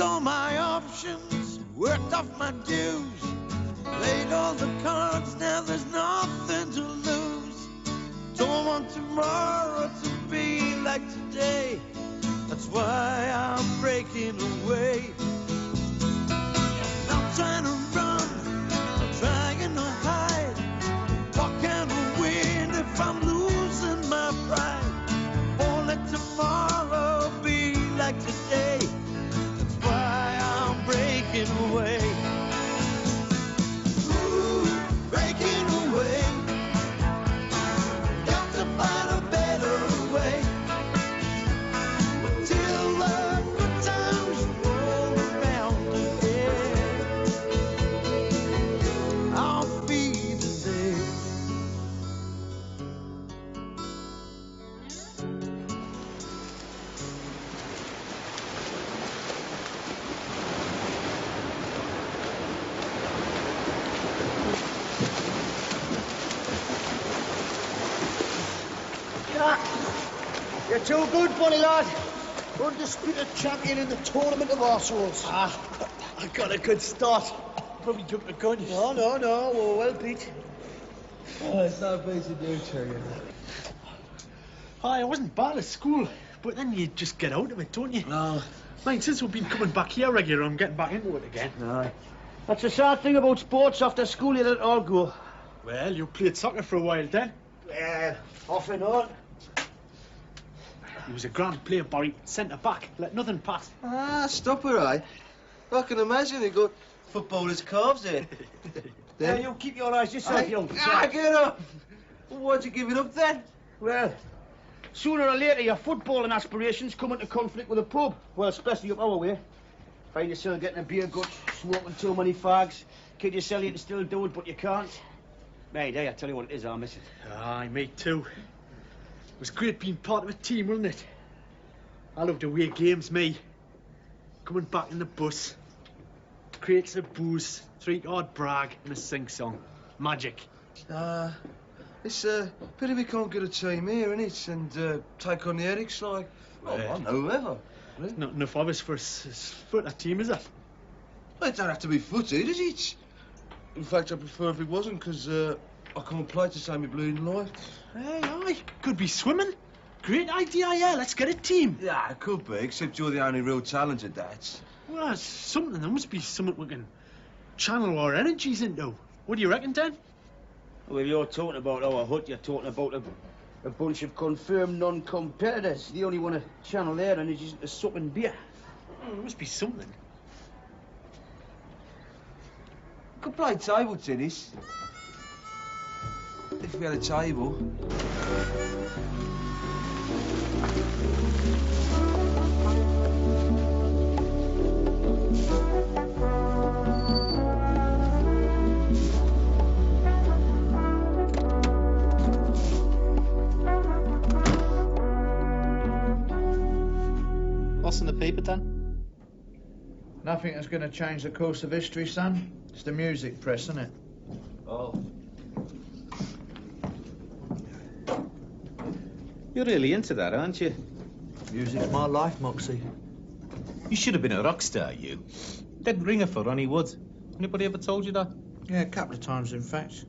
all my options, worked off my dues, played all the cards, now there's nothing to lose. Don't want tomorrow to be like today, that's why I'm breaking away. Not trying to run, I'm trying to hide. What can I win if I'm losing my pride? Won't let tomorrow be like today, that's why I'm breaking away. Ooh, breaking away. Got to find a better way. Till the good times roll around again, I'll be the day. You're too good, Bonnie lad. Undisputed champion in the tournament of arseholes. I got a good start. Probably jumped the gun. No. Well beat. Oh, it's not bad to do, Terry. Hi, I wasn't bad at school, but then you just get out of it, don't you? No. Mate, since we've been coming back here regular, I'm getting back into it again. No. That's the sad thing about sports. After school, you let it all go. Well, you played soccer for a while then. Yeah, off and on. He was a grand player, Barry. Centre-back. Let nothing pass. Stop it, I can imagine he got footballers' calves in. Then you keep your eyes yourself, young. Get up! Why'd you give it up then? Well, sooner or later, your footballing aspirations come into conflict with a pub. Well, especially up our way. Find yourself getting a beer gut, smoking too many fags. Kid yourself you can still do it, but you can't. Mate, hey, I tell you what it is, I miss it. Aye, me too. It was great being part of a team, wasn't it? I loved away games, me. Coming back in the bus. Crates of booze, 3-card brag, and a sing-song. Magic. It's a pity we can't get a team here, innit? And take on the Eric's like, I know whoever. There's not enough of us for a team, is it? Well, it don't have to be footy, does it? In fact, I prefer if it wasn't, because I can't play to save me bleeding life. Hey, aye, could be swimming. Great idea, yeah, let's get a team. Yeah, it could be, except you're the only real talent at that. Well, it's something, there must be something we can channel our energies into. What do you reckon, Dan? Well, you're talking about our hut, you're talking about a bunch of confirmed non-competitors. The only one to channel their energies into sucking beer. Oh, there must be something. We could play table tennis. If we had a table. What's in the paper, Dan? Nothing that's going to change the course of history, son. It's the music press, isn't it? Oh. You're really into that, aren't you? Music's my life, Moxie. You should have been a rock star, you. Dead ringer for Ronnie Wood. Anybody ever told you that? Yeah, a couple of times, in fact.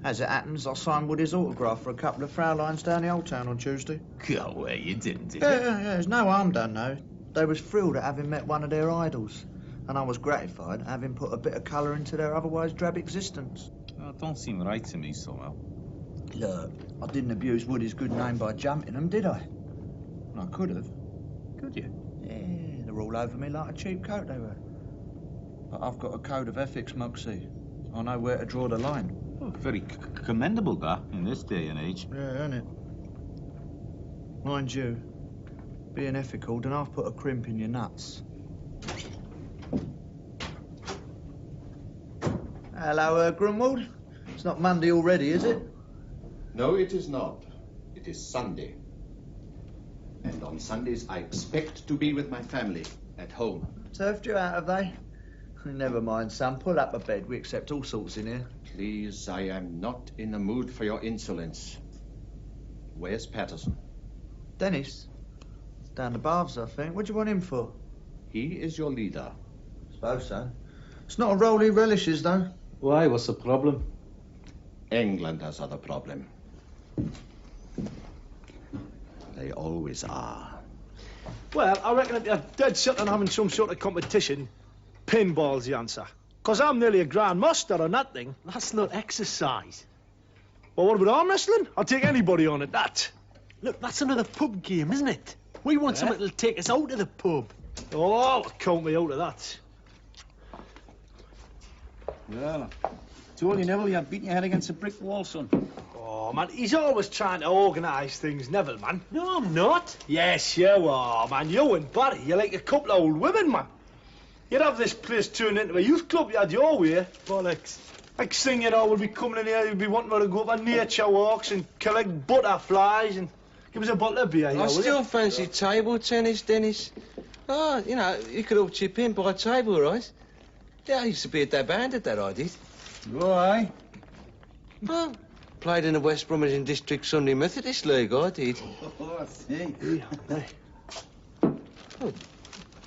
As it happens, I signed Woody's autograph for a couple of Fraulines down the Old Town on Tuesday. Go away, you didn't, did you? Yeah, there's no harm done, though. They was thrilled at having met one of their idols. And I was gratified at having put a bit of colour into their otherwise drab existence. Oh, it don't seem right to me, somehow. Look, I didn't abuse Woody's good name by jumping them, did I? I could have. Could you? Yeah, they're all over me like a cheap coat, they were. But I've got a code of ethics, Moxie. I know where to draw the line. Oh, very commendable, that, in this day and age. Yeah, isn't it? Mind you, being ethical, then I've put a crimp in your nuts. Hello, Grunwald. It's not Monday already, is it? No, it is not. It is Sunday. And on Sundays, I expect to be with my family at home. Turfed you out, have they? Never mind, son. Pull up a bed. We accept all sorts in here. Please, I am not in the mood for your insolence. Where's Patterson? Dennis? Down the baths, I think. What do you want him for? He is your leader. Suppose so. It's not a role he relishes, though. Why? What's the problem? Englanders are the problem. They always are. Well, I reckon if you're dead set on having some sort of competition, pinball's the answer. 'Cause I'm nearly a Grand Master on that thing. That's not exercise. Well, what about arm wrestling? I'll take anybody on at that. Look, that's another pub game, isn't it? We want something that'll take us out of the pub. Oh, count me out of that. Well, told you, Neville, you're beating your head against a brick wall, son. Oh, man, he's always trying to organise things, Neville, man. No, I'm not. Yes, you are, man. You and Barry, you're like a couple of old women, man. You'd have this place turned into a youth club, you had your way. Bollocks. Next thing you know, we'll be coming in here, you'll be wanting to go for nature walks and collect butterflies and give us a bottle of beer, I still fancy table tennis, Dennis. Oh, you know, you could all chip in by table, right? Yeah, I used to be a dab hand at that, I did. Why? Well, played in the West Bromwich District Sunday Methodist League, I did. Oh, I see. Oh,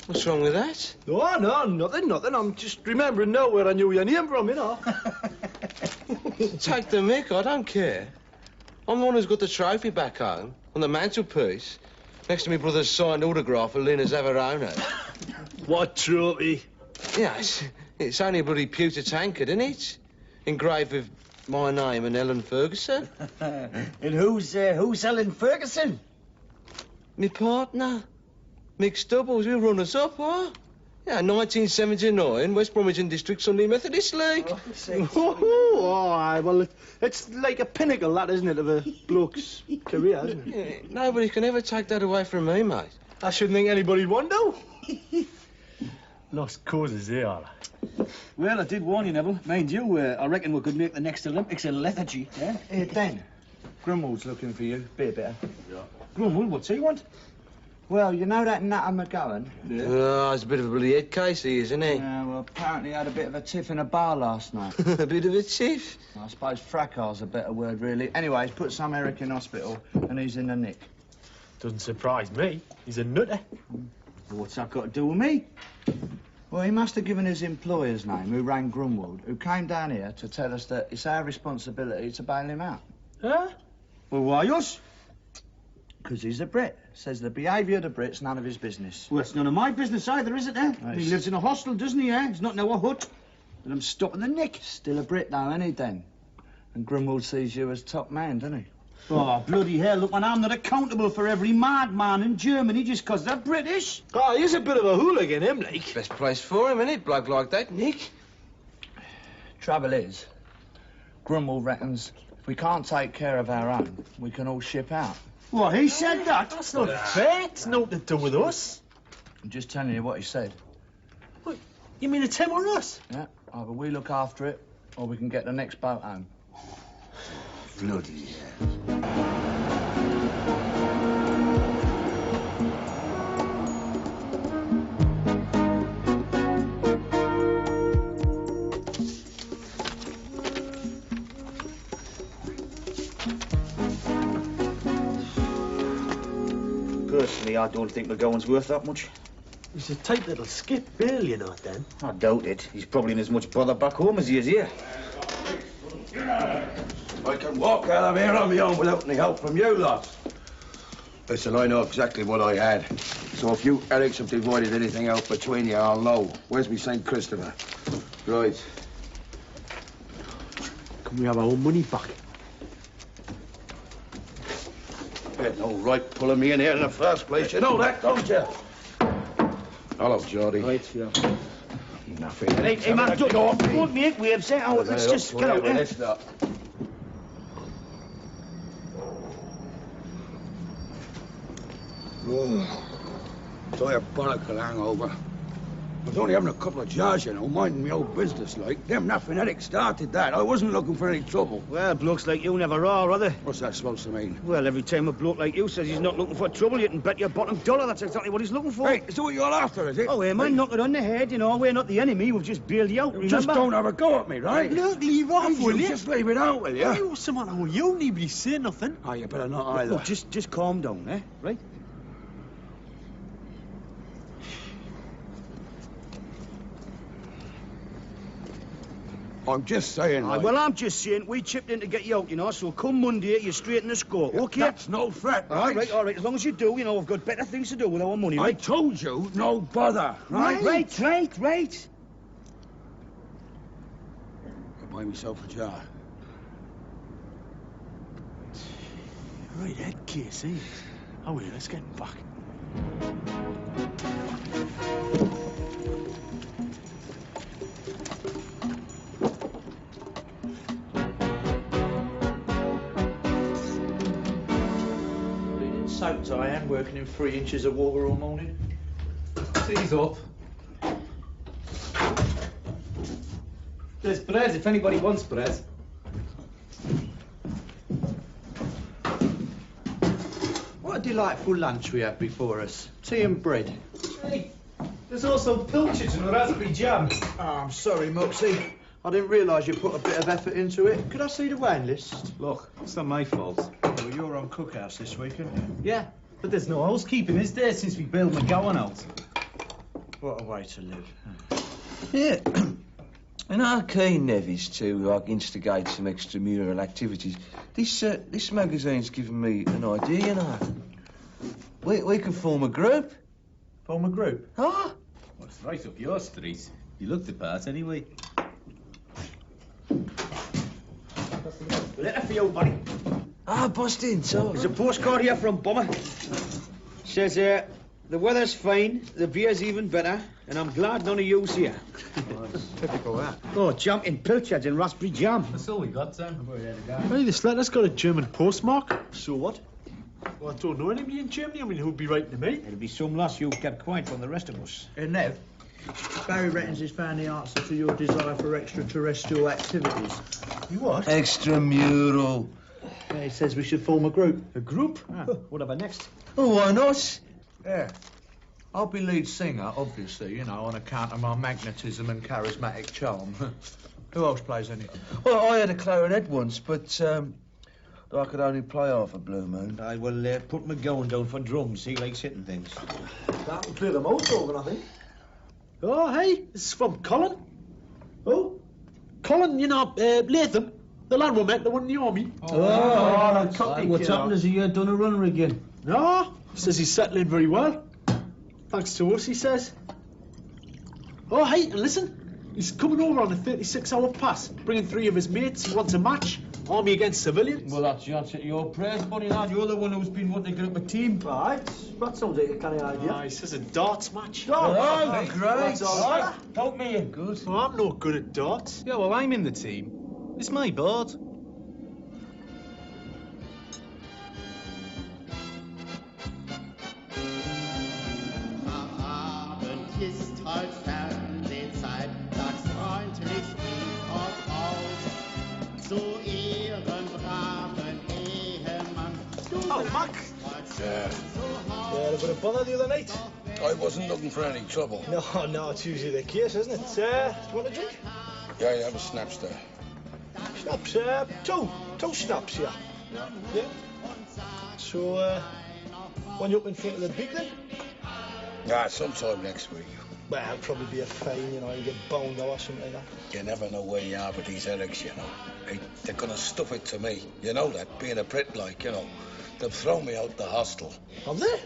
what's wrong with that? Oh, no, nothing. I'm just remembering now where I knew your name from, you know. Take the mick, I don't care. I'm the one who's got the trophy back home, on the mantelpiece, next to my brother's signed autograph of Lina's Averona. What trophy? Yeah, it's only a bloody pewter tankard, isn't it? Engraved with my name and Ellen Ferguson. And who's Ellen Ferguson? Me partner. Mixed doubles, we run us up, huh? Yeah, 1979, West Bromwich District Sunday Methodist League. Oh, aye, well, it's like a pinnacle, that, isn't it, of a bloke's career, isn't it? Yeah, nobody can ever take that away from me, mate. I shouldn't think anybody'd want to. Lost causes, they are. Well, I did warn you, Neville. Mind you, I reckon we could make the next Olympics in lethargy, eh? Here, Dan. Grimwald's looking for you. Be a bit. Grumwell, what's he want? Well, you know that Nutter McGowan? Oh, it's a bit of a bloody head case, he is, isn't he? Yeah, well, apparently he had a bit of a tiff in a bar last night. A bit of a tiff. I suppose fracas's a better word, really. Anyway, he's put some Eric in hospital, and he's in the nick. Doesn't surprise me. He's a nutter. What's that got to do with me? Well, he must have given his employer's name, who ran Grunwald, who came down here to tell us that it's our responsibility to bail him out. Huh? Well, why us? Because he's a Brit. Says the behaviour of the Brits, none of his business. Well, it's none of my business either, is it, eh? Nice. He lives in a hostel, doesn't he, eh? He's not in our hut. And I'm stopping the nick. Still a Brit, though, ain't he, Dan? And Grunwald sees you as top man, doesn't he? Oh, bloody hell, look, man, I'm not accountable for every madman in Germany just 'cause they're British. Oh, he's a bit of a hooligan, him, like. Best place for him, isn't it? Bloke like that, Nick. Trouble is, Grunwald reckons if we can't take care of our own, we can all ship out. What, he said that? That's not fair. It's nothing to do with us. I'm just telling you what he said. What, you mean it's him or us? Yeah, either we look after it, or we can get the next boat home. Bloody hell. Personally, I don't think McGowan's worth that much. He's a tight little skip, Bill, you know, then. I doubt it. He's probably in as much bother back home as he is here. I can walk out of here on my own without any help from you lot. Listen, I know exactly what I had. So if you Erics have divided anything out between you, I'll know. Where's me St. Christopher? Right. Can we have our own money back? You had no right pulling me in here in the first place. You know that, don't you? Hello, Geordie. Right, yeah. Nothing. Hey, man, don't make waves, eh? Oh, let's just get out, eh? Let's not. Diabolical hangover. I was only having a couple of jars, you know, minding my own business, like. Them Naphanitic started that. I wasn't looking for any trouble. Well, blokes like you never are they? What's that supposed to mean? Well, every time a bloke like you says he's not looking for trouble, you can bet your bottom dollar that's exactly what he's looking for. Hey, is that what you're after, is it? Oh, hey, man, knock it on the head, you know. We're not the enemy. We've just bailed you out, remember? Just don't have a go at me, right? Look, leave off, will you? Just leave it out, will you? You someone on you, nobody say nothing. Oh, you better not either. Look, just calm down, eh? Right? I'm just saying, Aye, like, well, I'm just saying, we chipped in to get you out, you know, so come Monday, you straighten the score, okay? that's no threat, right? All right, as long as you do, you know, we've got better things to do with our money, I right? told you, no bother, right? Right. I buy myself a jar. Right, head case, eh? Oh, wait, let's get him back. Soaked I am, working in 3 inches of water all morning. Tea's up. There's bread, if anybody wants bread. What a delightful lunch we have before us. Tea and bread. Hey, there's also pilchards and raspberry jam. Oh, I'm sorry, Moxie. I didn't realise you put a bit of effort into it. Could I see the wine list? Look, it's not my fault. Well, you're on Cookhouse this week, aren't you? Yeah, but there's no housekeeping, is there, since we bailed McGowan out? What a way to live. Yeah. And our keen Nevis to instigate some extramural activities. This magazine's given me an idea, you know. We could form a group. Form a group? Huh? Well, it's right up your street. You looked the part anyway. Letter for you, buddy. Ah, Boston, so... There's a postcard here from Bomber. Says, the weather's fine, the beer's even better, and I'm glad none of you's here. Typical, that. Oh, jumping pilchards and raspberry jam. That's all we got, Sam. Hey, this letter's got a German postmark. So what? Well, I don't know anybody in Germany. I mean, who'd be writing to me? It'll be some lass you've kept quiet from the rest of us. Nev, Barry reckons he's found the answer to your desire for extraterrestrial activities. You what? Extramural. Yeah, he says we should form a group. A group? Whatever next. Oh, why not? Yeah. I'll be lead singer, obviously, you know, on account of my magnetism and charismatic charm. Who else plays anything? Well, I had a clarinet once, but I could only play half a blue moon. I will put McGowan down for drums. He likes hitting things. That'll clear the motor organ, I think. Oh, hey, this is from Colin. Oh? Colin, you know, Latham, the lad we met, the one in the army. What's happened? Has he done a runner again? No, says he's settling very well. Thanks to us, he says. Oh, hey, and listen, he's coming over on a 36-hour pass, bringing 3 of his mates. He wants a match, army against civilians. Well, that's the answer to your prayers, buddy, lad. You're the one who's been wanting to get up a team. Right, that sounds like a canny idea. Ah, he says a darts match. Oh, great. That's all right. Help me in. Good. Oh, I'm no good at darts. Yeah, well, I'm in the team. It's my board. Ist halt Fernsehzeit, sag's freundlich wie auch aus. Zu Ihrem braven Ehemann. Oh, Mac. Yeah. Yeah, a bit of bother the other night. I wasn't looking for any trouble. No, it's usually the case, isn't it? Do you want a drink? Yeah, have a snaps there. Snaps, two snaps, yeah. Yeah. So, when you up in front of the big then? Yeah, sometime next week. Well, it'll probably be a fine, you know, you get boned or something like that. You never know where you are with these Erics, you know. They're gonna stuff it to me. You know that, being a Brit like, you know. They've thrown me out the hostel. Have they?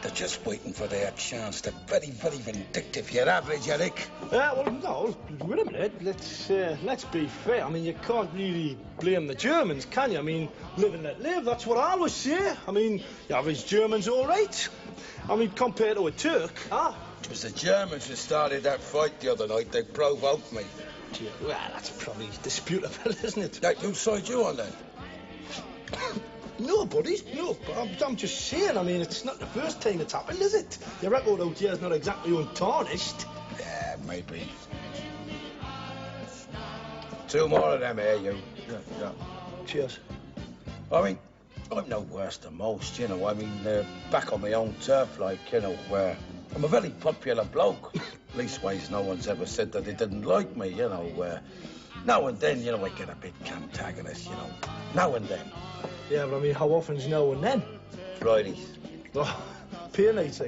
They're just waiting for their chance. They're very, very vindictive. Your average Eric. Well, no, wait a minute. Let's be fair. I mean, you can't really blame the Germans, can you? I mean, live and let live, that's what I always say. I mean, the average German's all right. I mean, compared to a Turk, It was the Germans who started that fight the other night. They provoked me. Gee, well, that's probably disputable, isn't it? Hey, whose side you on then? No, buddy, no. I'm just saying, I mean, it's not the first time it's happened, is it? Your record out here is not exactly untarnished. Yeah, maybe. 2 more of them here, you. Yeah. Cheers. I mean, I'm no worse than most, you know. I mean, back on my own turf, like, you know, where I'm a very popular bloke. Leastways, no one's ever said that they didn't like me, you know. Now and then, you know, I get a bit cantagonist, you know. Now and then. Yeah, but I mean, how often's now and then? Fridays. Oh, P&AT.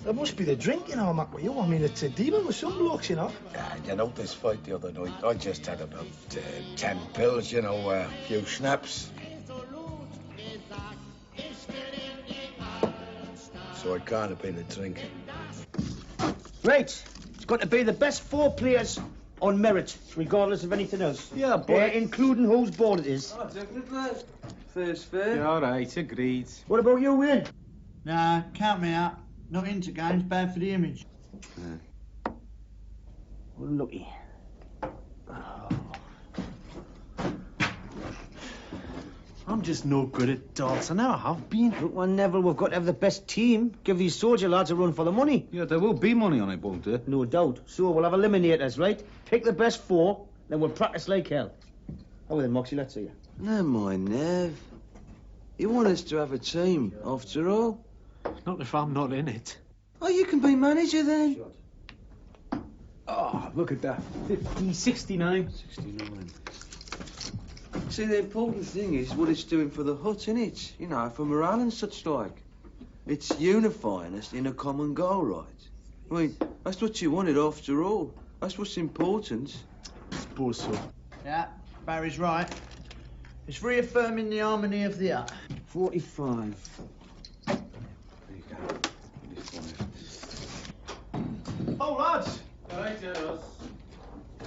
It must be the drink, you know, Mac, with you. I mean, it's a demon with some blokes, you know. You know, this fight the other night, I just had about 10 pills, you know, a few snaps. So I can't have been a drink. Right. It's got to be the best 4 players on merit, regardless of anything else. Yeah, but... including whose ball it is. Oh, definitely. Fair's fair. Yeah, all right, agreed. What about you, Wayne? Nah, count me out. Not into games, bad for the image. Unlucky. I'm just no good at darts. I never have been. Look, well, Neville, we've got to have the best team. Give these soldier lads a run for the money. Yeah, there will be money on it, won't there? No doubt. So we'll have eliminators, right? Pick the best 4, then we'll practice like hell. Oh, then, Moxie, let's see you. Never mind, Nev. You want us to have a team, after all. Not if I'm not in it. Oh, you can be manager then. Oh, look at that. 50, 69. 69. See, the important thing is what it's doing for the hut, innit? You know, for morale and such like. It's unifying us in a common goal, right? I mean, that's what you wanted after all. That's what's important. I suppose so. Yeah, Barry's right. It's reaffirming the harmony of the hut. 45. There you go. 45. Oh, lads. All right, Zeros.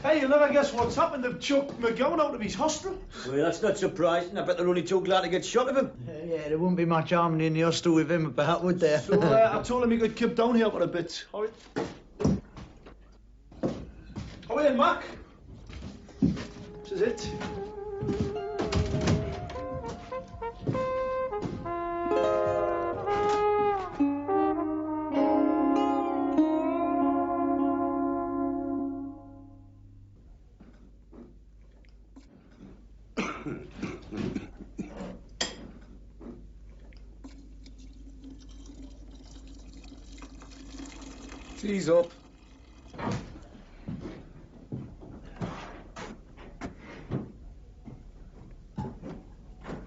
Hey, you'll never guess what's happened to Chuck McGowan out of his hostel. Well, that's not surprising. I bet they're only too glad to get shot of him. Yeah, there wouldn't be much harmony in the hostel with him about, would there? So I told him he could keep down here for a bit. All right. Oh, in, Mac. This is it. Tease up.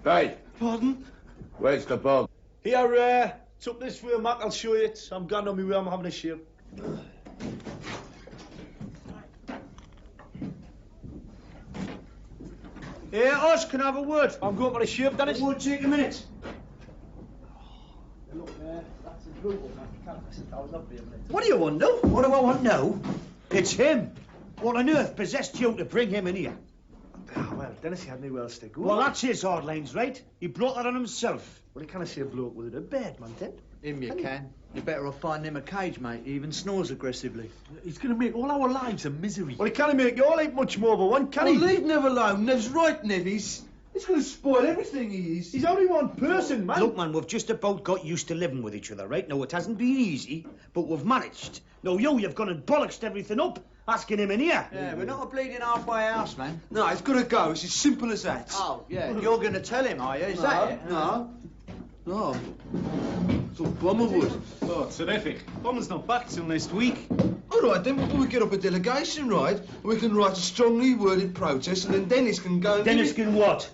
Hey, Pardon? where's the bug? Here, it's up this way, Mac. I'll show you it. I'm going on my way. I'm having a shave. Hey, Oz, can I have a word? I'm going for a shave, Dennis. It won't take a minute. Look, that's a good one. I was up there a minute. What do you want, though? What do I want now? It's him. What on earth possessed you to bring him in here? Ah, well, Dennis, he had nowhere else to go. Well, that's his hard lines, right? He brought that on himself. Well, he can't see a bloke with a bed, man, Ted. Him you can. You're better off finding him a cage, mate. He even snores aggressively. He's going to make all our lives a misery. Well, he can't make you all ain't much more of a one, can Well, he? leave Nev alone. Nev's right, Nev. He's going to spoil everything, he is. He's only one person, man. Look, man, we've just about got used to living with each other, right? Now, it hasn't been easy, but we've managed. Now, you've gone and bollocksed everything up, asking him in here. Yeah, we're not a bleeding halfway house, man. No, it's got to go. It's as simple as that. Oh, yeah. You're going to tell him, are you? Is that it? No. No. So Bomber would. Oh, terrific. Bomber's not back till next week. All right, then we get up a delegation, right? We can write a strongly worded protest, and then Dennis can go and... Dennis can what?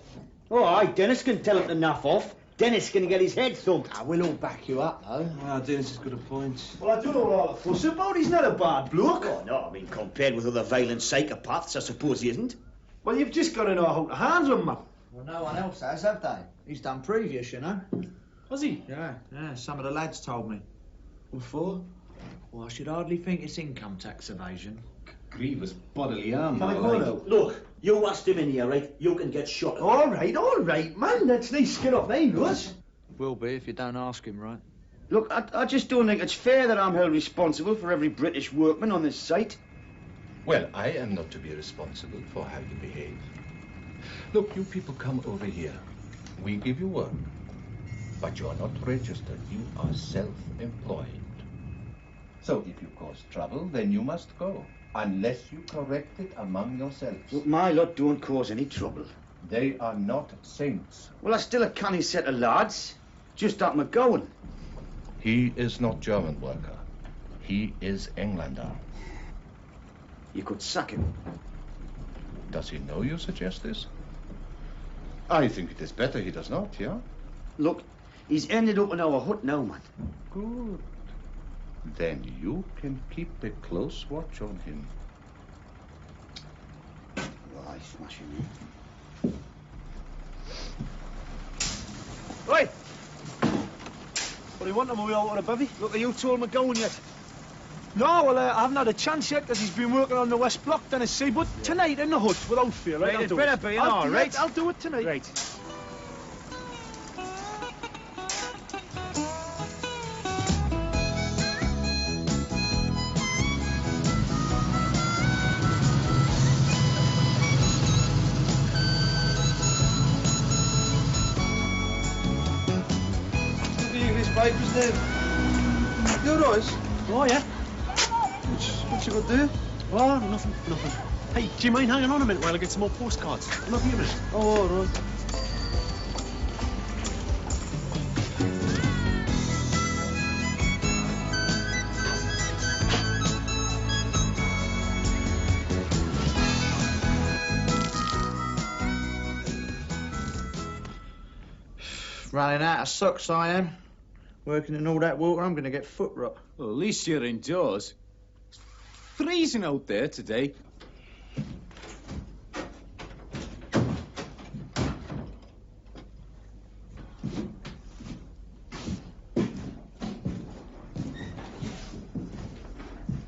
All right, Dennis can tell him to naff off. Dennis can get his head thumped. We'll all back you up, though. Ah, Dennis has got a point. Well, I don't know what all the fuss about. He's not a bad bloke. Oh, no, I mean, compared with other violent psychopaths, I suppose he isn't. Well, you've just got to know how to handle him, man. Well, no one else has, have they? He's done previous, you know. Was he? Yeah, some of the lads told me. What for? Well, I should hardly think it's income tax evasion. Grievous bodily harm. Can I all go right. now? Look, you asked him in here, right? You can get shot at. All right, man. That's nice skin off name, was. Will be if you don't ask him, right? Look, I just don't think it's fair that I'm held responsible for every British workman on this site. Well, I am not to be responsible for how you behave. Look, you people come over here. We give you work. But you are not registered. You are self-employed. So if you cause trouble, then you must go. Unless you correct it among yourselves. Look, my lot don't cause any trouble. They are not saints. Well, that's still a canny set of lads. Just up McGowan. He is not German worker. He is Englander. You could sack him. Does he know you suggest this? I think it is better he does not, yeah? Look, he's ended up in our hut now, man. Good. Then you can keep a close watch on him. Well, I smashing him. Right. What do you want him? Are we all on a bevy? Look, you told McGowan yet? No, well, I haven't had a chance yet because he's been working on the West Block, Tennessee. But tonight in the hut, without fear, right? Right, it better be, all right. I'll do it tonight. Right. Papers there. You're right. Oh, yeah? What you got there? Oh, nothing. Hey, do you mind hanging on a minute while I get some more postcards? I'm up here a minute. Oh, all right. Running out of socks, I am. Working in all that water, I'm going to get foot rot. Well, at least you're indoors. It's freezing out there today.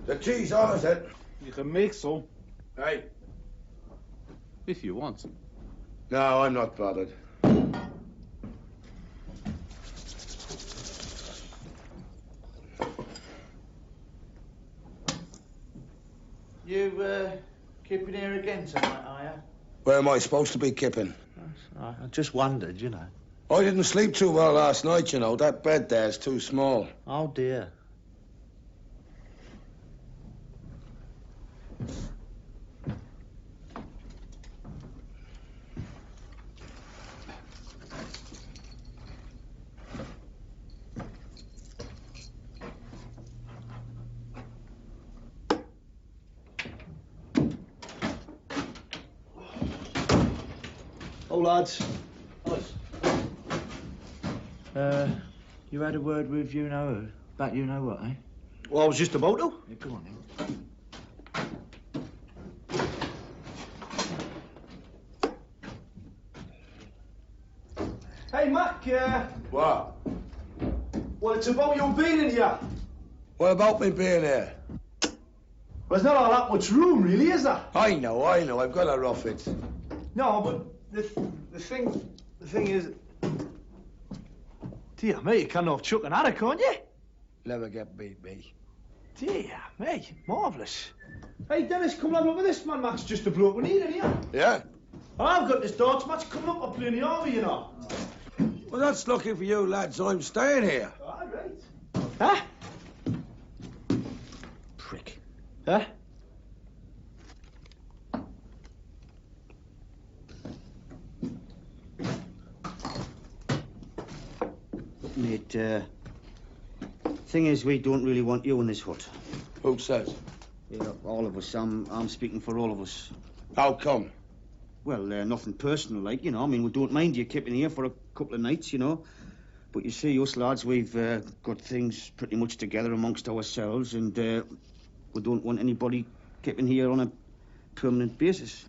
The tea's on, is it? You can make some, Hey. if you want. No, I'm not bothered. You, keeping here again tonight, are you? Where am I supposed to be kipping? I just wondered, you know. I didn't sleep too well last night, you know. That bed there's too small. Oh, dear. Oh, lads. You had a word with you-know-who? About you-know-what, eh? Well, I was just about to. Yeah, go on, then. Hey, Mac, What? well, it's about you being in here. What about me being here? Well, there's not all that much room, really, is there? I know. I've got to rough it. No, but the thing is... Dear me, you can't have chuck and haddock, can't you? Never get beat me. Dear me, marvellous. Hey, Dennis, come and have a look at this, man. Mac's just a bloke we need in here. Yeah? And I've got this darts match coming up. I'm playing the army, you know. Well, that's lucky for you, lads. I'm staying here. All right. Huh? Prick. Huh? Mate, thing is, we don't really want you in this hut. Who says? Yeah, all of us. I'm speaking for all of us. How come? Well, nothing personal, like, you know. I mean, we don't mind you keeping here for a couple of nights, you know. But you see, us lads, we've got things pretty much together amongst ourselves, and we don't want anybody keeping here on a permanent basis.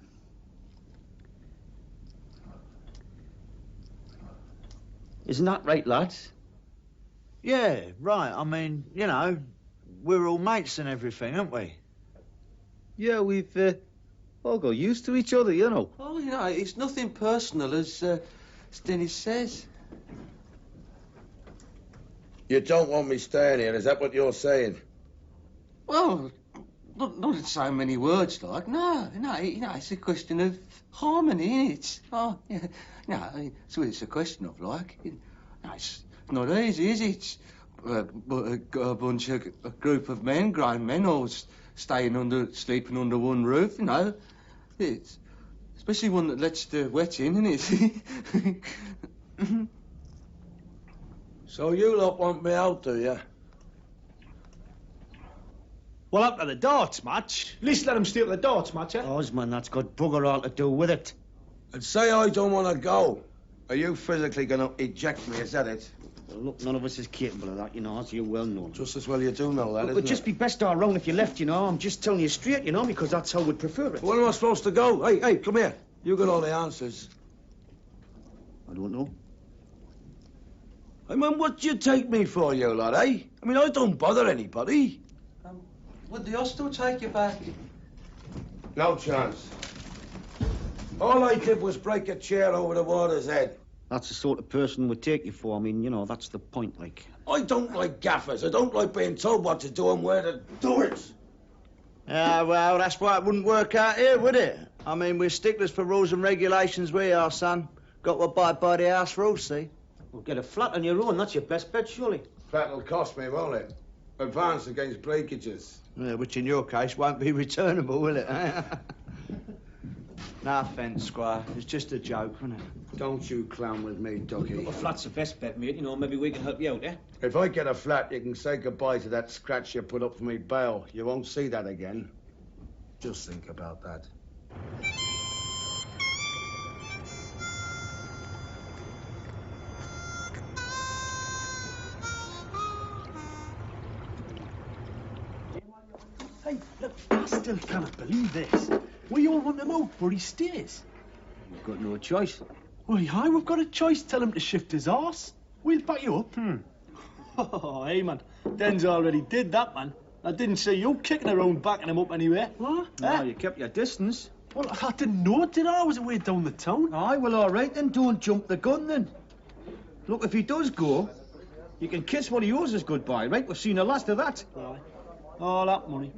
Isn't that right, lads? Yeah, right. I mean, you know, we're all mates and everything, aren't we? Yeah, we've all got used to each other, you know. Oh, you know, it's nothing personal, as Dennis says. You don't want me staying here, is that what you're saying? Well, not in so many words, like. No, you know, it's a question of harmony, innit? It's, oh, yeah, no, I mean, it's what it's a question of, like. No, it's not easy, is it? A group of men, grown men, all sleeping under one roof, you know. It's especially one that lets the wet in, innit? So you lot want me out, do you? Well, up to the darts match. At least let him stay at the darts match, eh? Osman, that's got bugger all to do with it. And say I don't want to go. Are you physically going to eject me, is that it? Well, look, none of us is capable of that, you know, as you well know. Just as well you do know that, It would just be best all round if you left, you know. I'm just telling you straight, you know, because that's how we'd prefer it. Where am I supposed to go? Hey, come here. You got all the answers. I don't know. I mean, what do you take me for, you lot, eh? I mean, I don't bother anybody. Would the hostel take you back? No chance. All I did was break a chair over the water's head. That's the sort of person we'd take you for. I mean, you know, that's the point, like. I don't like gaffers. I don't like being told what to do and where to do it. Well, that's why it wouldn't work out here, would it? I mean, we're sticklers for rules and regulations, we are, son. Got to abide by the house rules, see? Well, get a flat on your own. That's your best bet, surely. Flat'll cost me, won't it? Advance against breakages. Yeah, which in your case won't be returnable, will it? No offence, Squire. It's just a joke, isn't it? Don't you clown with me, Ducky. Well, a flat's the best bet, mate. You know, maybe we can help you out, eh? If I get a flat, you can say goodbye to that scratch you put up for me bail. You won't see that again. Just think about that. Hey, look, I still cannot believe this. We all want him out, but he stays. We've got no choice. Why, aye, we've got a choice. Tell him to shift his arse. We'll back you up. Oh, hey, man. Den's already did that, man. I didn't see you kicking around backing him up anywhere. What? No, you kept your distance. Well, I didn't know, did I? I was away down the town. Aye, well, all right, then. Don't jump the gun, then. Look, if he does go, you can kiss one of yours as goodbye, right? We've seen the last of that. Aye. All that money.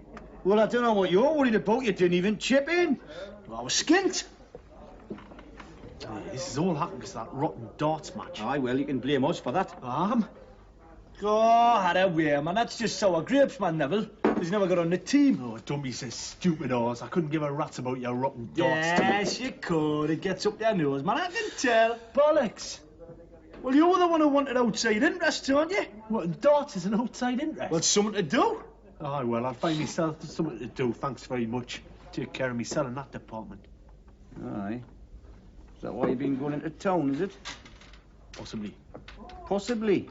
Well, I don't know what you're worried about. You didn't even chip in. Well, I was skint. Aye, this has all happened because of that rotten darts match. Aye, well, you can blame us for that. Oh, had a way, man. That's just sour grapes, man, Neville. He's never got on the team. Oh, don't be so stupid, Oz. I couldn't give a rat's about your rotten darts Yes, you could. It gets up their nose, man. I can tell. Bollocks. Well, you were the one who wanted outside interest, aren't you? What, and darts is an outside interest? Well, something to do. Aye, well, I'll find myself something to do. Thanks very much. Take care of myself in that department. Aye. Is that why you've been going into town, is it? Possibly. Possibly.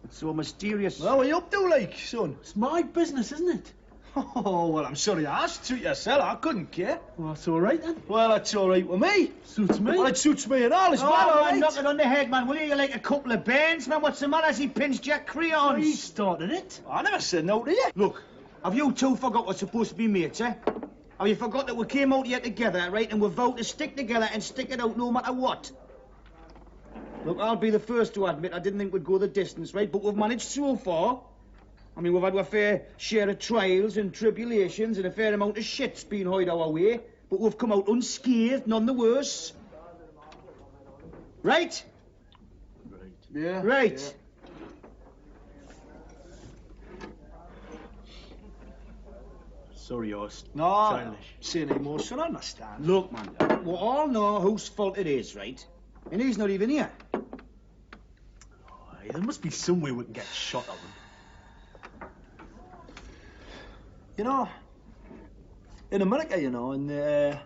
It's so mysterious. Well, what are you up to, like, son? It's my business, isn't it? Oh, well, I'm sorry I asked. Suit yourself. I couldn't care. Well, that's all right, then. Well, that's all right with me. Suits me. Well, it suits me and all as well, Oh, all man, right. knock it on the head, man. Will you? You're like a couple of bands, man. What's the matter? Has he pinched your crayons? He started it. I never said no to you. Look, have you two forgot we're supposed to be mates, eh? Have you forgot that we came out here together, right? And we vowed to stick together and stick it out no matter what? Look, I'll be the first to admit I didn't think we'd go the distance, right? But we've managed so far. I mean, we've had a fair share of trials and tribulations and a fair amount of shit's been hoid our way. But we've come out unscathed, none the worse. Right? Right. Yeah. Right. Yeah. Sorry, Oz. No, Childish. say any more, son. I understand. Look, man, we all know whose fault it is, right? And he's not even here. Aye, there must be some way we can get shot of him. You know, in America, you know, in the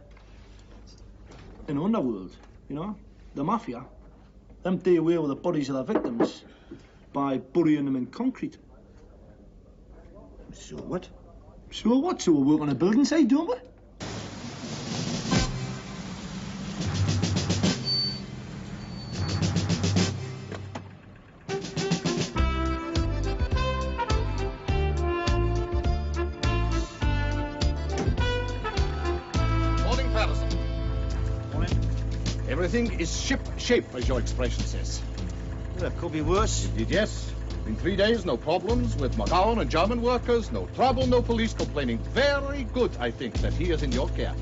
underworld, you know, the mafia, them do away with the bodies of their victims by burying them in concrete. So what? So what? So we work on a building site, don't we? Everything is ship-shape, as your expression says. Well, it could be worse. Indeed, yes. In 3 days, no problems with McGowan and German workers, no trouble, no police complaining. Very good, I think, that he is in your care.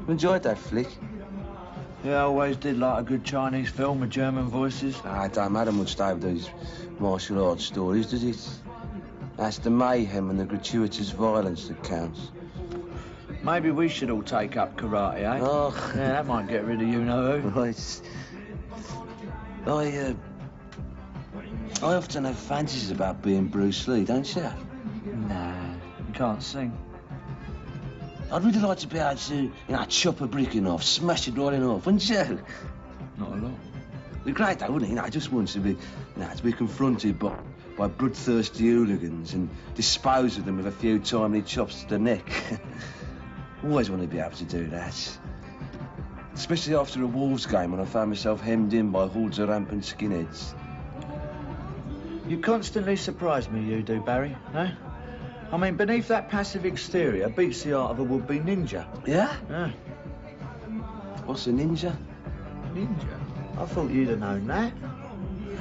Enjoyed that flick. Yeah, I always did like a good Chinese film with German voices. It don't matter much, Dave, these martial arts stories, does it? That's the mayhem and the gratuitous violence that counts. Maybe we should all take up karate, eh? Oh. Yeah, that might get rid of you-know-who. Right. I often have fantasies about being Bruce Lee, don't you? Nah, you can't sing. I'd really like to be able to, chop a brick in half, smash it right in half, wouldn't you? Not a lot. It'd be great, though, wouldn't it? I just want to be confronted by bloodthirsty hooligans and dispose of them with a few timely chops to the neck. Always want to be able to do that. Especially after a Wolves game when I found myself hemmed in by hordes of rampant skinheads. You constantly surprise me, you do, Barry, eh? I mean, beneath that passive exterior beats the art of a would-be ninja. Yeah? Yeah. What's a ninja? Ninja? I thought you'd have known that.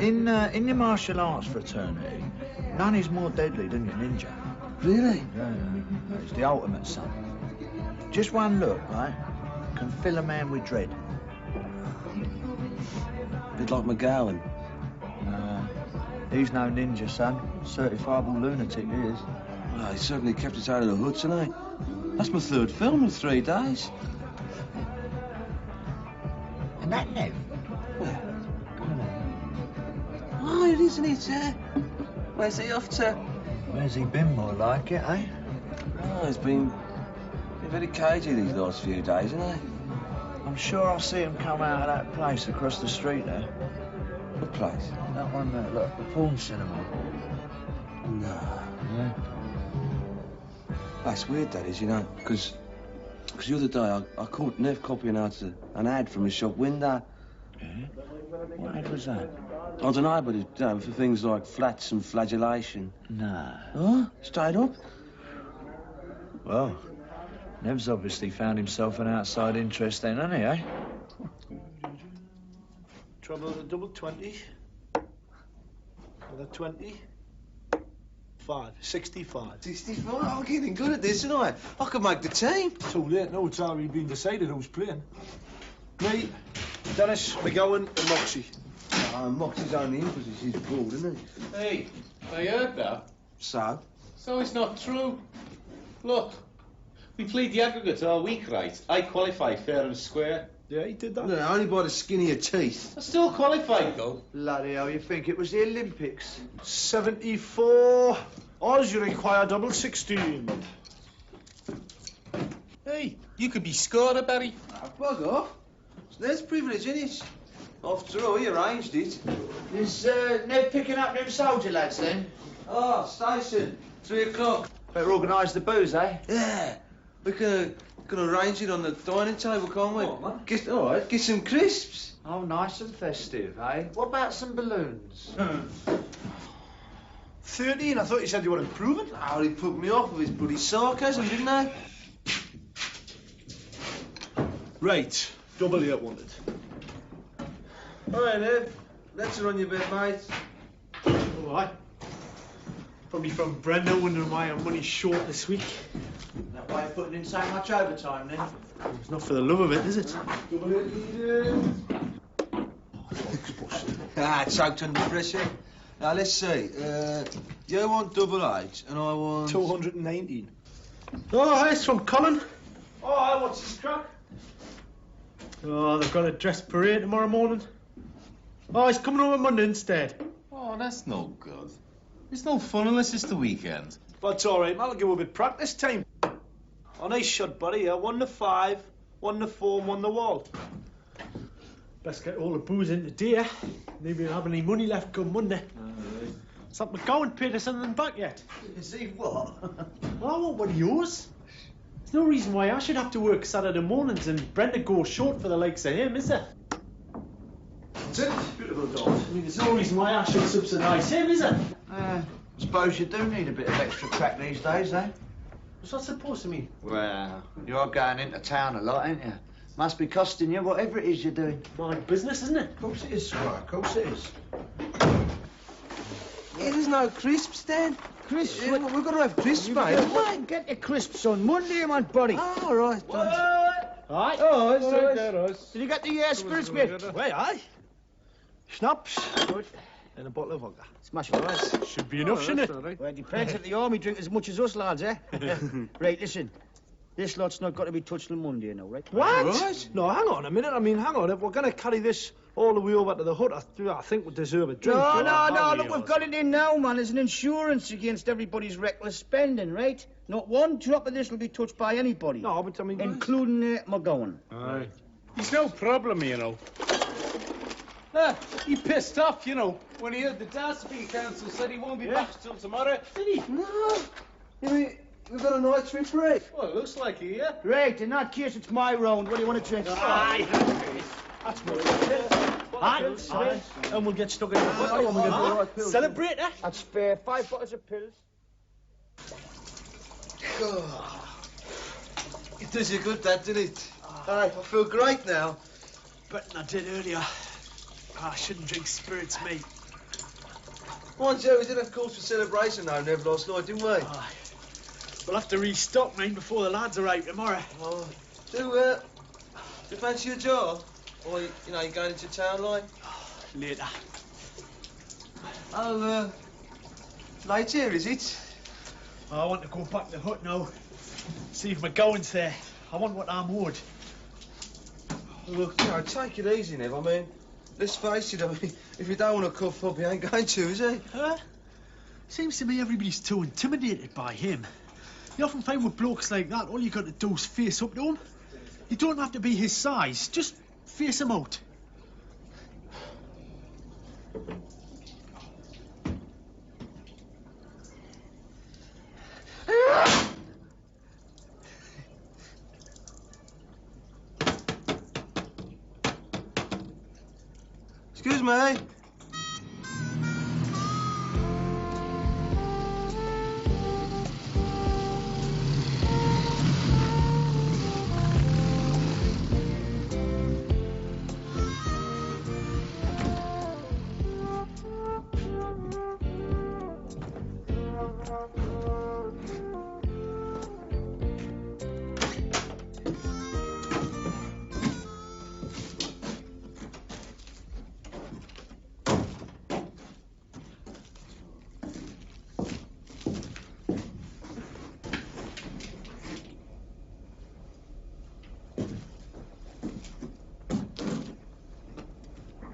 In your martial arts fraternity, none is more deadly than your ninja. Really? Yeah. It's the ultimate, son. Just one look, right, can fill a man with dread. A bit like McGowan. He's no ninja, son. Certifiable lunatic, he is. Well, he certainly kept us out of the hood tonight. That's my third film in 3 days. And that Nev? Yeah. Oh, it isn't it, where's he off to? Where's he been, more like it, eh? Oh, he's been very cagey these last few days, hasn't he? I'm sure I'll see him come out of that place across the street there. What place? That one there, look, the porn cinema. No. Yeah. That's weird, that is, because the other day I caught Nev copying out an ad from his shop window. Yeah? What ad was that? I don't know, but it's for things like flats and flagellation. Nah. Huh? Straight up? Well, Nev's obviously found himself an outside interest then, hasn't he, eh? Trouble with a double 20. Another 20. 65. 65? I'm getting good at this, aren't I? I could make the team. Too late now, it's already been decided who's playing. Me, Dennis, McGowan and Moxie. Moxie's only in because he's bored, isn't he? Hey, I heard that. So? So it's not true. Look, we played the aggregate all week, right? I qualified fair and square. Yeah, he did that. No, only by the skin of your teeth. I still qualified, though. Bloody hell, you think it was the Olympics? 74. Oz, you require double 16. Hey, you could be scorer, Barry. Bug off. There's privilege, innit? After all, he arranged it. Is Ned picking up them soldier lads then? Oh, station. 3 o'clock. Better organise the booze, eh? Yeah. We can arrange it on the dining table, can't we? Oh, man. All right, get some crisps. Oh, nice and festive, eh? What about some balloons? 13? I thought you said you were improving. Oh, he put me off with his bloody sarcasm, didn't he? Right, double 800. All right, Ed. Let's run your bit, mate. All right. Probably from Brenda wondering why I'm money short this week. That way of putting in so much overtime, then? It's not for the love of it, is it? Choked under pressure. Now, let's see. You want double 8, and I want... 219. Oh, it's from Colin. Oh, what's his crack? Oh, they've got a dress parade tomorrow morning. Oh, he's coming over Monday instead. Oh, that's no good. It's no fun unless it's the weekend. But it's all right, I'll give you a bit of practice time. Oh, nice shot, buddy. Yeah, 1 to 5, 1 to 4, and 1 to wall. Best get all the booze in today. Maybe we'll have any money left come Monday. It's not McGowan paid us anything back yet. Is he what? Well, I want one of yours. There's no reason why I should have to work Saturday mornings and Brenda goes short for the likes of him, is there? That's it. Beautiful dog. I mean, there's no reason why I should subsidise him, is there? Suppose you do need a bit of extra crack these days, eh? What's that supposed to mean? Well, you're going into town a lot, ain't you? Must be costing you whatever it is you're doing. My business, isn't it? Of course it is, Squire. Of course it is. Yeah, there's no crisps, Dan. Crisps? Yeah, we've got to have crisps, mate. Get the crisps on Monday, man, buddy. Oh, all right. What? Aye? Oh, it's All right. Did you get the spirits, mate? Wait, aye. Schnapps. Good. And a bottle of vodka. Smash all right. Should be enough, shouldn't it? Well, it depends if the army drink as much as us lads, eh? Right, listen. This lot's not got to be touched till Monday, now, right? What? Right. No, hang on a minute. I mean, hang on. If we're going to carry this all the way over to the hut, I think we deserve a drink. No, look, we've got it in now, man. There's an insurance against everybody's reckless spending, right? Not one drop of this will be touched by anybody. No, but I mean... Including McGowan. Aye. He's no problem, you know. He pissed off, you know, when he heard the Darcy Council said he won't be back till tomorrow. Did he? No. You mean we've got a night's break? Well, it looks like it, yeah. Right, in that case, it's my round. What do you want to drink? Aye. That's more Aye. And we'll get stuck in the bottle when we get the right pills. Celebrate, eh? I'd spare 5 bottles of pills. It does you good, that, didn't it? Aye, I feel great now. Better than I did earlier. I shouldn't drink spirits, mate. Mind you, we did have cause for celebration now, never last night, didn't we? Aye. We'll have to restock, mate, before the lads are out tomorrow. Oh, do you fancy a jar? Or, you know, you're going into town, like? Later. Oh, late here, is it? I want to go back to the hut now. See if McGowan's there. I want what I'm owed. Look, you know, take it easy, Nev. I mean, let's face it, I mean, if you don't want to cuff up, you ain't going to, is he? Huh? Seems to me everybody's too intimidated by him. You often find with blokes like that, all you got to do is face up to him. You don't have to be his size, just face him out. Excuse me.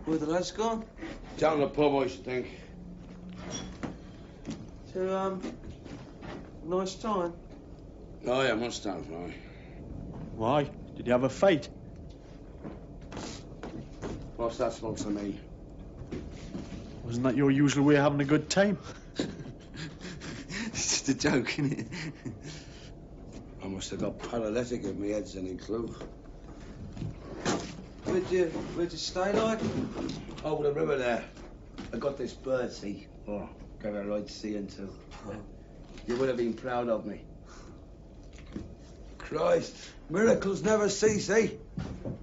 Where the lads gone? Down the pub, I should think. To, nice time. Oh, yeah, must have, right. Why? Did you have a fight? What's that supposed to mean? Wasn't that your usual way of having a good time? It's just a joke, innit? I must have got paralytic if my head's any clue. Where'd you stay, like? Over the river there. I got this bird, see? Oh, gave her a right seeing too. You would have been proud of me. Christ, miracles never cease, eh?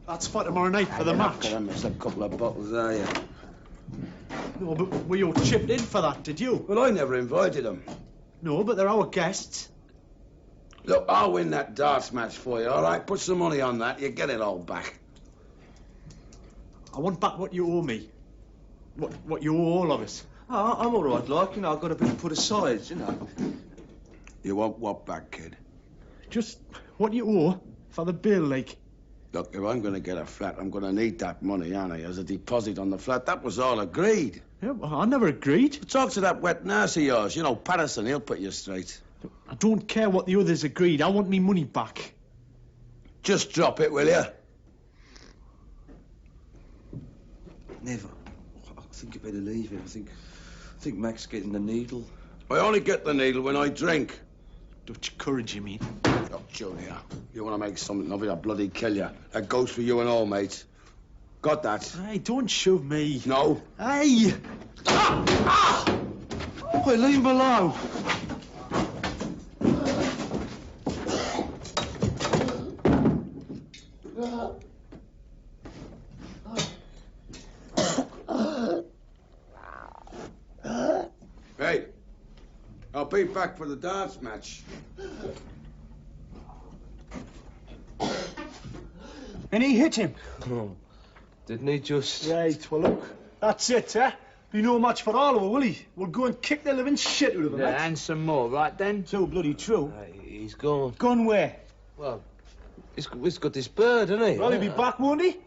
That's for tomorrow night for the match. I missed a couple of bottles there, yeah. No, but were you chipped in for that, did you? Well, I never invited them. No, but they're our guests. Look, I'll win that darts match for you, all right? Put some money on that, you get it all back. I want back what you owe me. What you owe all of us. Oh, I'm all right, like, you know, I've got a bit to put aside, you know. You want what back, kid? Just what you owe for the bill, like. Look, if I'm going to get a flat, I'm going to need that money, aren't I, as a deposit on the flat. That was all agreed. Yeah, well, I never agreed. Talk to that wet nurse of yours. You know, Patterson, he'll put you straight. I don't care what the others agreed. I want me money back. Just drop it, will you? Never. I think you better leave it. I think Mac's getting the needle. I only get the needle when I drink. Dutch courage, you mean? Look, Junior, you want to make something of it, I'll bloody kill you. That goes for you and all, mate. Got that? Hey, don't shove me. No. Hey! Wait, leave him alone. Hey, I'll be back for the darts match. And he hit him. Oh, didn't he just... Right, well look, that's it, eh? Be no match for Oliver, will he? We'll go and kick the living shit out of him, Yeah, and some more, right then? So bloody true. He's gone. Gone where? Well, he's got this bird, hasn't he? Well, he'll be back, won't he?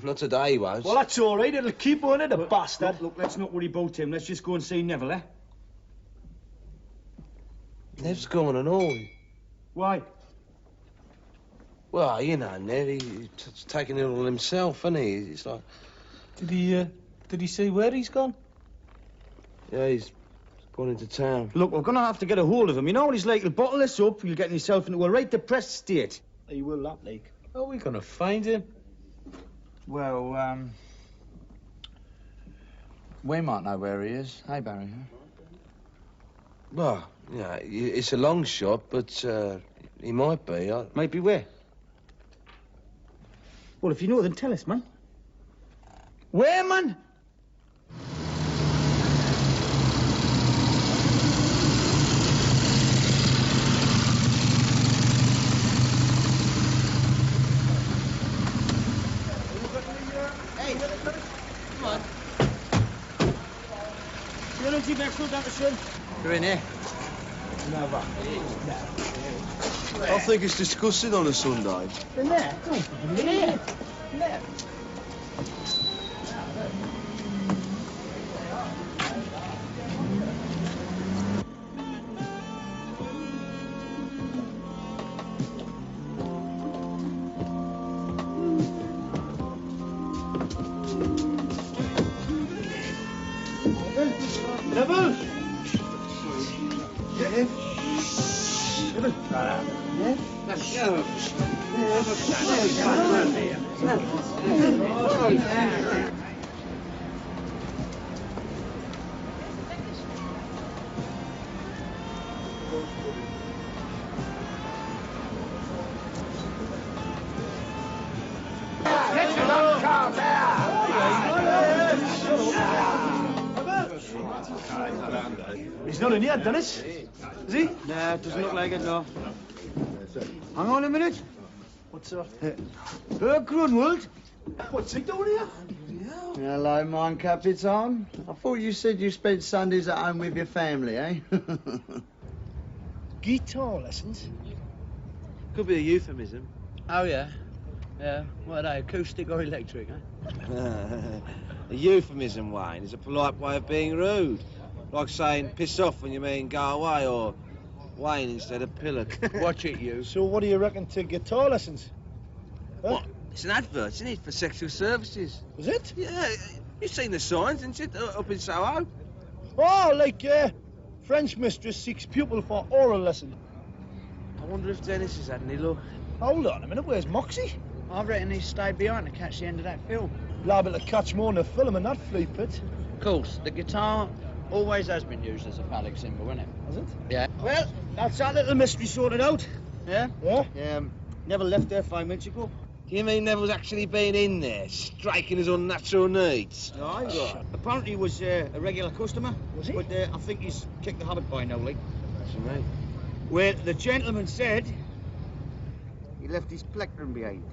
Not today, he won't. Well, that's all right. It'll keep on it, the bastard. Look, let's not worry about him. Let's just go and see Neville, eh? Nev's gone and all. Why? Well, you know, Nev, he's taking it all himself, hasn't he? It's like... Did he say where he's gone? Yeah, he's gone into town. Look, we're going to have to get a hold of him. You know what he's like? He'll bottle this up, you'll get yourself into a right depressed state. He will, that, like. How are we going to find him? Well, we might know where he is. Hey, Barry, huh? Well, yeah, it's a long shot, but he might be. Might be where? Well, if you know, then tell us, man. Where, man? Hey, come on. Security vessel, Dickerson. You're in here? Never. I think it's disgusting on a Sunday. In there? In there. In there. Neville! Get in. Neville. Yeah? Let's go. He's not in here, Dennis. Is he? Nah, it doesn't look like it, no. Hang on a minute. What's up? Grunwald. What's he doing here? Hello, mine Capitan. I thought you said you spent Sundays at home with your family, eh? Guitar lessons? Could be a euphemism. Oh, yeah? Yeah. What are they, acoustic or electric, eh? A euphemism, Wayne, is a polite way of being rude. Like saying piss off when you mean go away, or Wayne instead of pillock. Watch it, you. So what do you reckon to guitar lessons? Huh? What? It's an advert, isn't it, for sexual services? Was it? Yeah, you've seen the signs, haven't you, up in Soho? Oh, like, French mistress seeks pupil for oral lesson. I wonder if Dennis has had any luck. Hold on a minute, where's Moxie? I reckon he stayed behind to catch the end of that film. Liable to catch more in the film in that flea pit. Of course, the guitar always has been used as a phallic symbol, isn't it? Has it? Yeah. Well, that's our little mystery sorted out. Yeah? Yeah? Neville left there 5 minutes ago. Do you mean Neville's actually been in there, striking his unnatural needs? Aye. Apparently he was a regular customer. Was he? But I think he's kicked the habit by now, like. What do you mean? Well, the gentleman said he left his plectrum behind.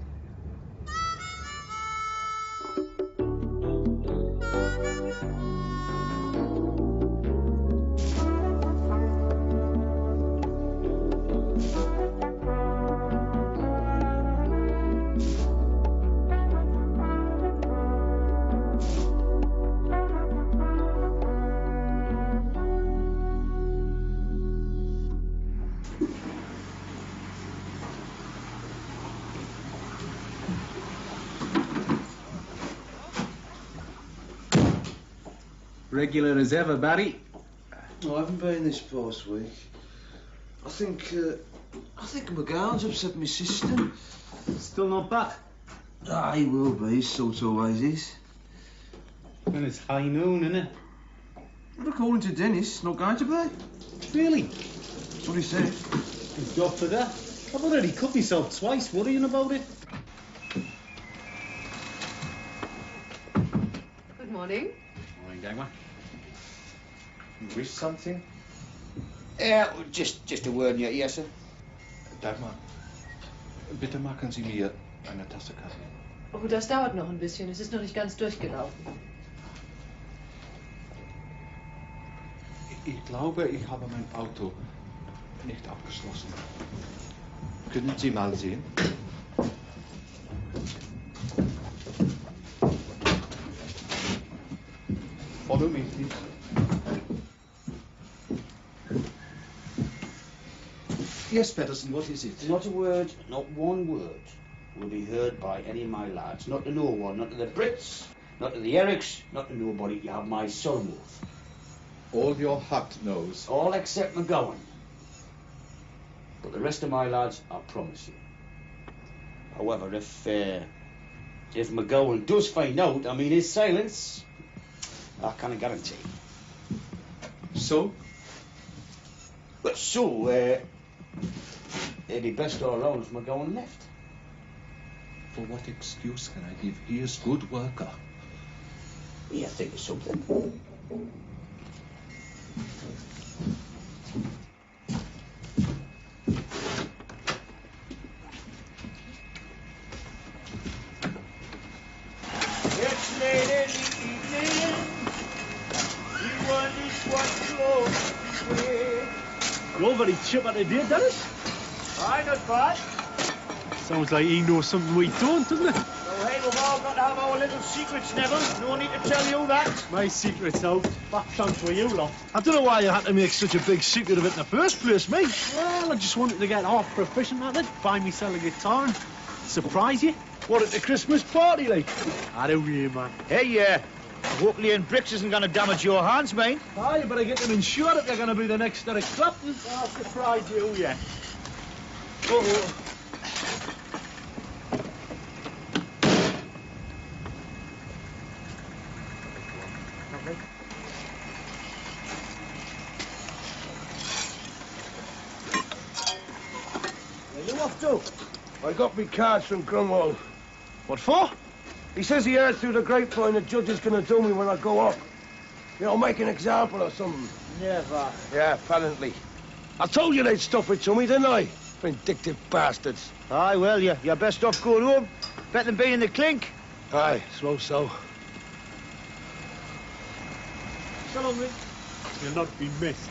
Regular as ever, Barry. No, I haven't been this past week. I think McGowan's upset my sister. Still not back. Ah, he will be, his sort always is. And it's high noon, isn't it? But according to Dennis, it's not going to be. Really? That's what he said. Good job for that. I've already cut myself twice, worrying about it. Good morning. Morning, Dagmar. You wish something? Yeah, just a word in your ear, sir. Dagmar, bitte machen Sie mir eine Tasse Kaffee. Oh, das dauert noch ein bisschen. Es ist noch nicht ganz durchgelaufen. Ich glaube, ich habe mein Auto nicht abgeschlossen. Können Sie mal sehen? Follow me, please. Yes, Patterson, what is it? Not a word, not one word, will be heard by any of my lads. Not to no one, not to the Brits, not to the Ericks, not to nobody. You have my solemn oath. All your hut knows. All except McGowan. But the rest of my lads, I promise you. However, if McGowan does find out, I mean his silence, I can't guarantee. So? Well, so, it'd be best all around if McGowan left. For what excuse can I give? He is good worker. Yeah, think of something. It's late in the evening. He wonders what clothes to wear. You're very chip at the day, Dennis. Aye, not bad. Sounds like he knows something we don't, doesn't it? So, hey, we've all got to have our little secrets, Neville. No need to tell you that. My secret's out. Back chance for you lot. I don't know why you had to make such a big secret of it in the first place, mate. Well, I just wanted to get half proficient at it, buy myself a guitar and surprise you. What, at the Christmas party, like? I don't know, man. Hey, hope laying bricks isn't going to damage your hands, mate. Aye, you better get them insured if you're going to be the next Eric Clapton. I'll surprise you, yeah. Uh-oh. Where you off to? I got me cards from Cromwell. What for? He says he heard through the grapevine the judge is going to do me when I go up. You know, make an example or something. Never. Yeah, apparently. I told you they'd stuff it to me, didn't I? Vindictive bastards. Aye, well, you're best off going home. Better than being in the clink. Aye, suppose so. So long, mate. You'll not be missed.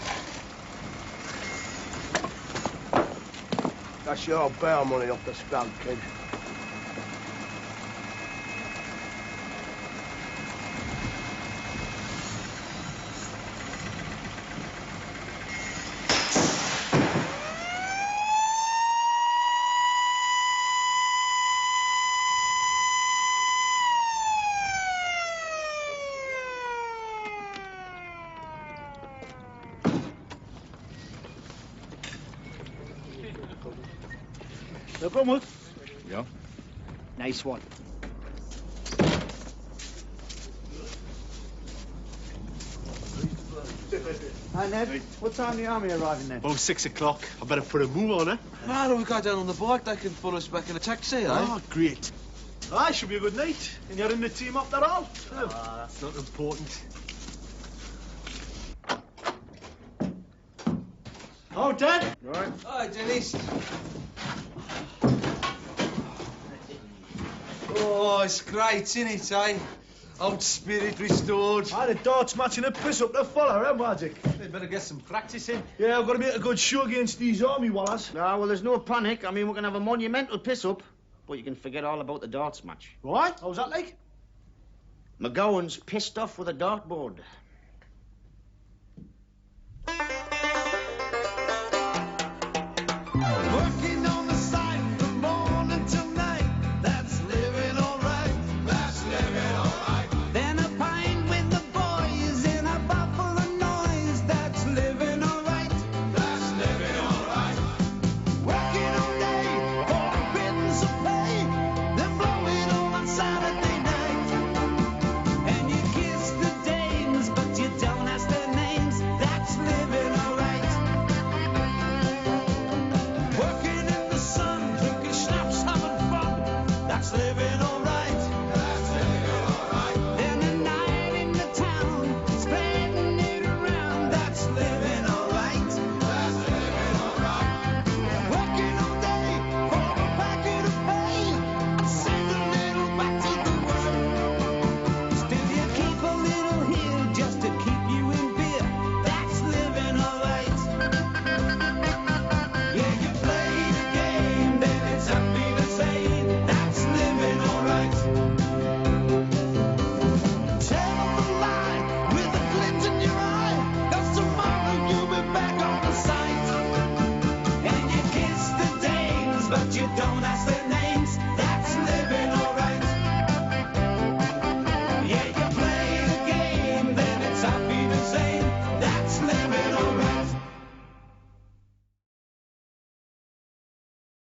That's your bail money off the spout, kid. No problem. Yeah? Nice one. Hi, Ned. What time the army arriving then? About 6 o'clock. I better put a move on, eh? Man, we go down on the bike, they can pull us back in a taxi, eh? Oh, great. Aye, should be a good night. And you're in the team after all? Ah, that's not important. Oh, Dad? Right. Hi, Dennis. Oh, it's great, isn't it, eh? Old spirit restored. Aye, the darts matching a piss up the follow, eh, Magic? They'd better get some practice in. Yeah, I've got to make a good show against these army wallers. Ah, well, there's no panic. I mean, we're going to have a monumental piss-up. But you can forget all about the darts match. What? How's that like? McGowan's pissed off with a dartboard.